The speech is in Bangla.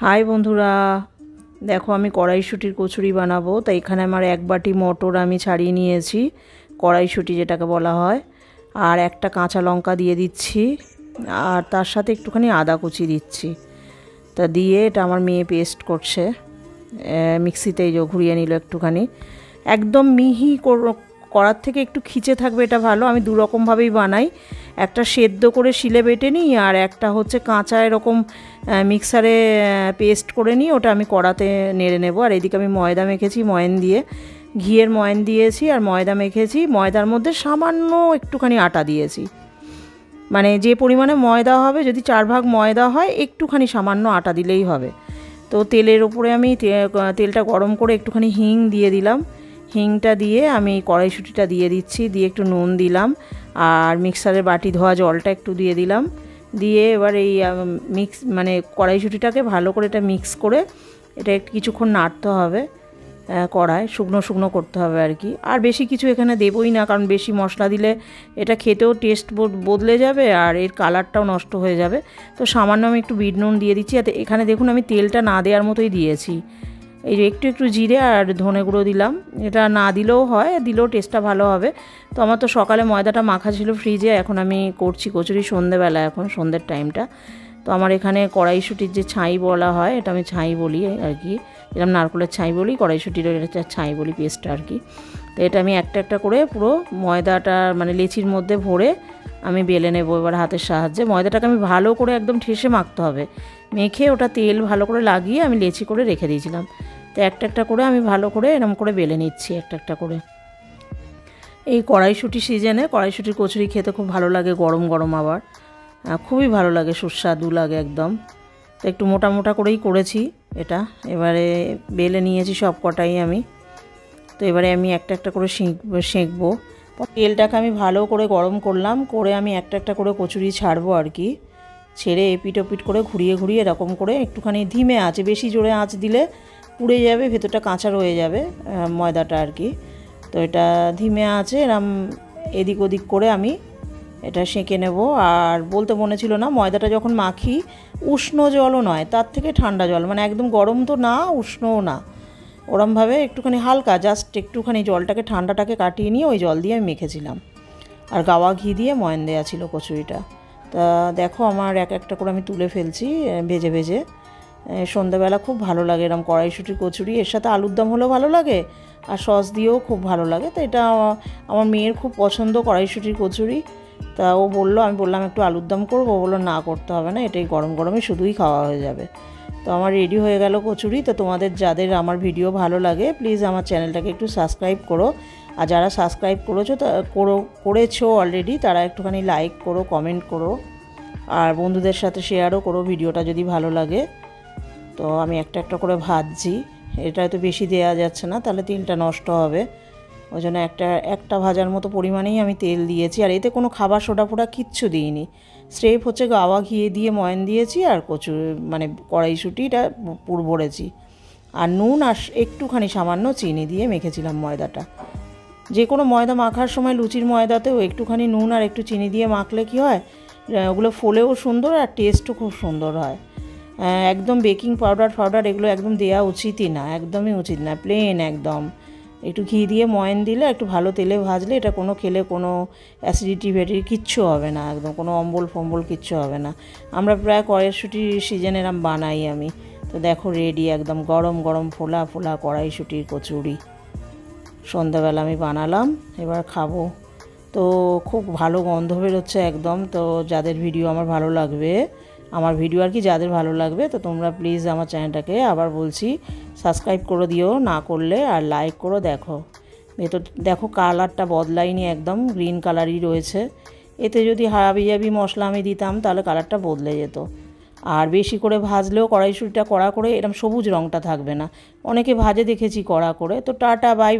हाई बंधुरा देखो आमी कड़ाईशुटिर कचुरी बानाबो। तो एखाने आमार एक बाटी मटर आमी छाड़िए निएछि, कड़ाईशुटी जेटाके बला हय, आर एकटा काँचा लंका दिए दिচ্ছি আর তার সাথে একটুখানি আদা কুচি দিচ্ছি। তা দিয়ে এটা আমার মেয়ে পেস্ট করছে মিক্সিতে, এই যে ঘুরিয়ে নিল একটুখানি, একদম মিহি করার থেকে একটু খিচে থাকবে এটা ভালো। আমি দু রকম ভাবেই বানাই, একটা সেদ্ধ করে শিলে বেটে নিই আর একটা হচ্ছে কাঁচা এরকম মিক্সারে পেস্ট করে নিই, ওটা আমি কড়াতে নেড়ে নেব। আর এদিকে আমি ময়দা মেখেছি, ময়ন দিয়ে ঘিয়ের ময়ন দিয়েছি আর ময়দা মেখেছি। ময়দার মধ্যে সামান্য একটুখানি আটা দিয়েছি, মানে যে পরিমাণে ময়দা হবে, যদি 4 ভাগ ময়দা হয় একটুখানি সামান্য আটা দিলেই হবে। তো তেলের উপরে আমি তেলটা গরম করে একটুখানি হিং দিয়ে দিলাম, হিংটা দিয়ে আমি কড়াইশুঁটিটা দিয়ে দিচ্ছি, দিয়ে একটু নুন দিলাম আর মিক্সারের বাটি ধোয়া জলটা একটু দিয়ে দিলাম, দিয়ে এবার এই মানে কড়াইশুঁটিটাকে ভালো করে এটা মিক্স করে এটা কিছুক্ষণ নাড়তে হবে, কড়ায় শুকনো শুকনো করতে হবে আর কি। আর বেশি কিছু এখানে দেবই না, কারণ বেশি মশলা দিলে এটা খেতেও টেস্ট বদলে যাবে আর এর কালারটাও নষ্ট হয়ে যাবে। তো সামান্য আমি একটু বিট নুন দিয়ে দিচ্ছি। এখানে দেখুন আমি তেলটা না দেওয়ার মতোই দিয়েছি, এই যে একটু একটু জিরে আর ধনে গুঁড়ো দিলাম। এটা না দিলেও হয়, দিলেও টেস্টটা ভালো হবে। তো আমার তো সকালে ময়দাটা মাখা ছিল ফ্রিজে, এখন আমি করছি কচুরি সন্ধ্যেবেলা, এখন সন্ধ্যের টাইমটা। তো আমার এখানে কড়াইশুঁটির যে ছাই বলা হয়, এটা আমি ছাই বলি আর কি, এরকম নারকেলের ছাই বলি, কড়াইশুঁটির এটা ছাই বলি পেস্টটা আর কি। তো এটা আমি একটা একটা করে পুরো ময়দাটা মানে লেচির মধ্যে ভরে আমি বেলে নেব এবার হাতের সাহায্যে। ময়দাটাকে আমি ভালো করে একদম ঠেসে মাখতে হবে, মেখে ওটা তেল ভালো করে লাগিয়ে আমি লেচি করে রেখে দিয়েছিলাম। তো একটা একটা করে আমি ভালো করে এরকম করে বেলে নিচ্ছি একটা একটা করে। এই কড়াইশুঁটি সিজনে কড়াইশুঁটির কচুরি খেতে খুব ভালো লাগে, গরম গরম আবার খুবই ভালো লাগে, সুস্বাদু লাগে একদম। তো একটু মোটা মোটা করেই করেছি এটা, এবারে বেলে নিয়েছি সব কটাই আমি। তো এবারে আমি একটা একটা করে সেঁকবো। তেলটাকে আমি ভালো করে গরম করলাম, করে আমি একটা একটা করে কচুরি ছাড়বো আর কি। ছেড়ে এপিট ওপিট করে ঘুরিয়ে ঘুরিয়ে এরকম করে একটুখানি ধিমে আঁচে, বেশি জোরে আঁচ দিলে পুড়ে যাবে, ভেতরটা কাঁচা রয়ে যাবে ময়দাটা আর কি। তো এটা ধিমে আঁচে এরম এদিক ওদিক করে আমি এটা সেঁকে নেব। আর বলতে মনে ছিল না, ময়দাটা যখন মাখি উষ্ণ জলও নয়, তার থেকে ঠান্ডা জল, মানে একদম গরম তো না উষ্ণও না, ওরমভাবে একটুখানি হালকা জাস্ট একটুখানি জলটাকে ঠান্ডাটাকে কাটিয়ে নিয়ে ওই জল দিয়ে আমি মেখেছিলাম। আর গাওয়া ঘি দিয়ে ময়ন দেওয়া ছিল কচুরিটা। তা দেখো আমার এক একটা করে আমি তুলে ফেলছি ভেজে ভেজে। সন্ধ্যাবেলা খুব ভালো লাগে এরকম কড়াইশুঁটির কচুরি, এর সাথে আলুর দম হলেও ভালো লাগে আর সস দিয়েও খুব ভালো লাগে। তো এটা আমার মেয়ের খুব পছন্দ কড়াইশুঁটির কচুরি। তা ও বললো, আমি বললাম একটু আলুর দম করবো, ও বললো না করতে হবে না, এটাই গরম গরমে শুধুই খাওয়া হয়ে যাবে। তো আমার রেডি হয়ে গেল কচুরি। তো তোমাদের যাদের আমার ভিডিও ভালো লাগে প্লিজ আমার চ্যানেলটাকে একটু সাবস্ক্রাইব করো, আর যারা সাবস্ক্রাইব করেছো অলরেডি তারা একটুখানি লাইক করো, কমেন্ট করো আর বন্ধুদের সাথে শেয়ারও করো ভিডিওটা যদি ভালো লাগে। তো আমি একটা একটা করে ভাজছি, এটা তো বেশি দেওয়া যাচ্ছে না, তাহলে তেলটা নষ্ট হবে, ওই জন্য একটা ভাজার মতো পরিমাণেই আমি তেল দিয়েছি। আর এতে কোনো খাবার সোডা ফোডা কিচ্ছু দিইনি, স্রেফ হচ্ছে গাওয়া ঘি দিয়ে ময়ন দিয়েছি আর মানে কড়াইশুঁটিটা পুর ভরেছি, আর নুন আর একটুখানি সামান্য চিনি দিয়ে মেখেছিলাম ময়দাটা। যে কোনো ময়দা মাখার সময় লুচির ময়দাতেও একটুখানি নুন আর একটু চিনি দিয়ে মাখলে কি হয়, ওগুলো ফোলেও সুন্দর আর টেস্টও খুব সুন্দর হয়। একদম বেকিং পাউডার এগুলো একদম দেওয়া উচিতই না, একদমই উচিত না, প্লেন একদম একটু ঘি দিয়ে ময়ন দিলে, একটু ভালো তেলে ভাজলে এটা কোনো খেলে কোনো অ্যাসিডিটি কিচ্ছু হবে না, একদম কোনো অম্বল ফম্বল কিচ্ছু হবে না। আমরা প্রায় কড়াইশুঁটির সিজনে এরম বানাই আমি। তো দেখো রেডি একদম গরম গরম ফোলা ফোলা কড়াইশুঁটির কচুরি সন্ধ্যাবেলা আমি বানালাম, এবার খাবো। তো খুব ভালো গন্ধ বেরোচ্ছে একদম। তো যাদের ভিডিও আমার ভালো লাগবে, আমার ভিডিও আর কি যাদের ভালো লাগবে, তো তোমরা প্লিজ আমার চ্যানেলটাকে আবার বলছি সাবস্ক্রাইব করে দিও না করলে, আর লাইক করো। দেখো ভেতর দেখো কালারটা বদলায়নি, একদম গ্রিন কালারই রয়েছে। এতে যদি হাবিজাবি মশলা আমি দিতাম তাহলে কালারটা বদলে যেত। আর বেশি করে ভাজলেও কড়াইশুঁটিটা কড়া করে এরকম সবুজ রঙটা থাকবে না, অনেকে ভাজে দেখেছি কড়া করে। তো টাটা বাই।